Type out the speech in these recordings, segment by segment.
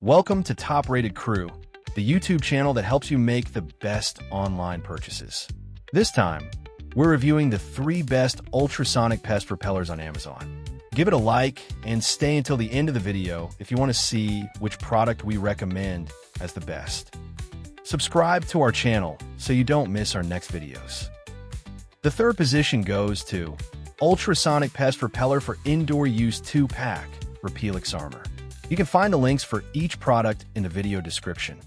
Welcome to Top Rated Crew, the YouTube channel that helps you make the best online purchases. This time, we're reviewing the 3 best ultrasonic pest repellers on Amazon. Give it a like and stay until the end of the video if you want to see which product we recommend as the best. Subscribe to our channel so you don't miss our next videos. The third position goes to Ultrasonic Pest Repeller for Indoor Use 2-Pack, Repellix Armor. You can find the links for each product in the video description.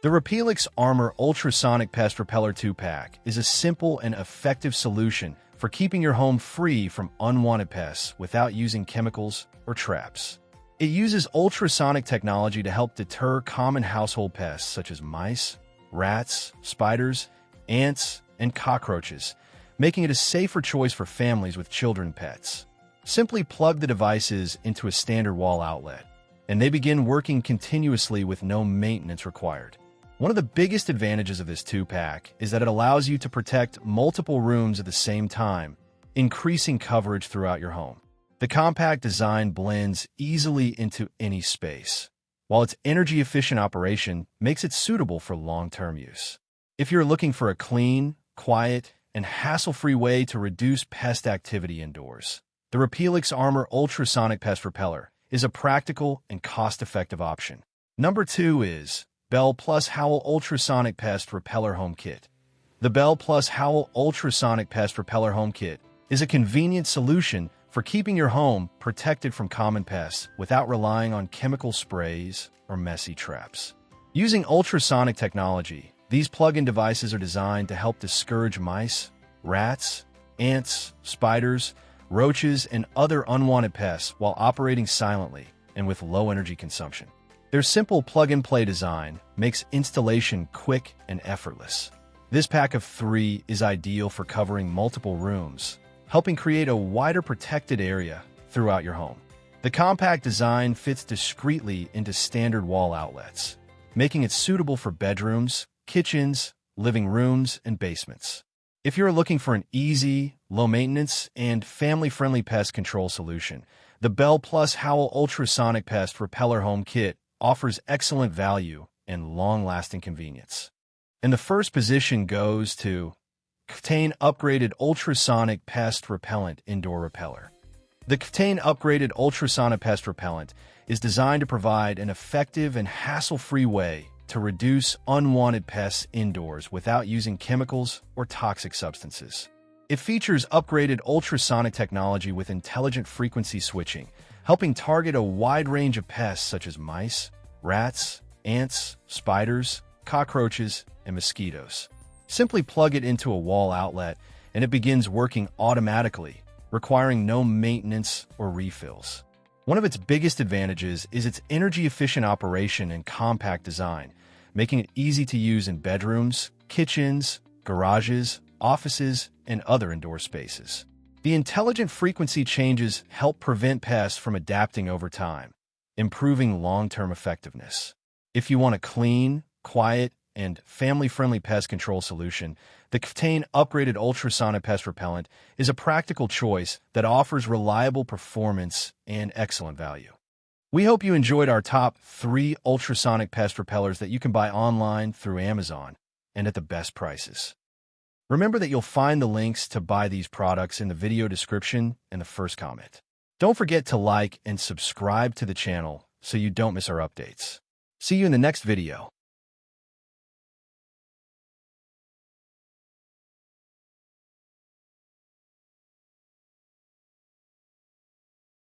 The Repellix Armor Ultrasonic Pest Repeller 2-Pack is a simple and effective solution for keeping your home free from unwanted pests without using chemicals or traps. It uses ultrasonic technology to help deter common household pests such as mice, rats, spiders, ants, and cockroaches, making it a safer choice for families with children and pets. Simply plug the devices into a standard wall outlet, and they begin working continuously with no maintenance required. One of the biggest advantages of this 2-pack is that it allows you to protect multiple rooms at the same time, increasing coverage throughout your home. The compact design blends easily into any space, while its energy-efficient operation makes it suitable for long-term use. If you're looking for a clean, quiet, and hassle-free way to reduce pest activity indoors, the Repellix Armor Ultrasonic Pest Repeller is a practical and cost-effective option. Number 2 is Bell Plus Howl Ultrasonic Pest Repeller Home Kit. The Bell Plus Howl Ultrasonic Pest Repeller Home Kit is a convenient solution for keeping your home protected from common pests without relying on chemical sprays or messy traps. Using ultrasonic technology, these plug-in devices are designed to help discourage mice, rats, ants, spiders, roaches, and other unwanted pests while operating silently and with low energy consumption. Their simple plug-and-play design makes installation quick and effortless. This pack of 3 is ideal for covering multiple rooms, helping create a wider protected area throughout your home. The compact design fits discreetly into standard wall outlets, making it suitable for bedrooms, kitchens, living rooms, and basements. If you're looking for an easy, low-maintenance, and family-friendly pest control solution, the Bell Plus Howl Ultrasonic Pest Repeller Home Kit offers excellent value and long-lasting convenience. And the first position goes to Ktane Upgraded Ultrasonic Pest Repellent Indoor Repeller. The Ktane Upgraded Ultrasonic Pest Repellent is designed to provide an effective and hassle-free way to reduce unwanted pests indoors without using chemicals or toxic substances. It features upgraded ultrasonic technology with intelligent frequency switching, helping target a wide range of pests such as mice, rats, ants, spiders, cockroaches, and mosquitoes. Simply plug it into a wall outlet, and it begins working automatically, requiring no maintenance or refills. One of its biggest advantages is its energy-efficient operation and compact design, making it easy to use in bedrooms, kitchens, garages, offices, and other indoor spaces. The intelligent frequency changes help prevent pests from adapting over time, improving long-term effectiveness. If you want a clean, quiet, and family-friendly pest control solution, the Ktane Upgraded Ultrasonic Pest Repellent is a practical choice that offers reliable performance and excellent value. We hope you enjoyed our top 3 ultrasonic pest repellers that you can buy online through Amazon and at the best prices. Remember that you'll find the links to buy these products in the video description and the first comment. Don't forget to like and subscribe to the channel so you don't miss our updates. See you in the next video.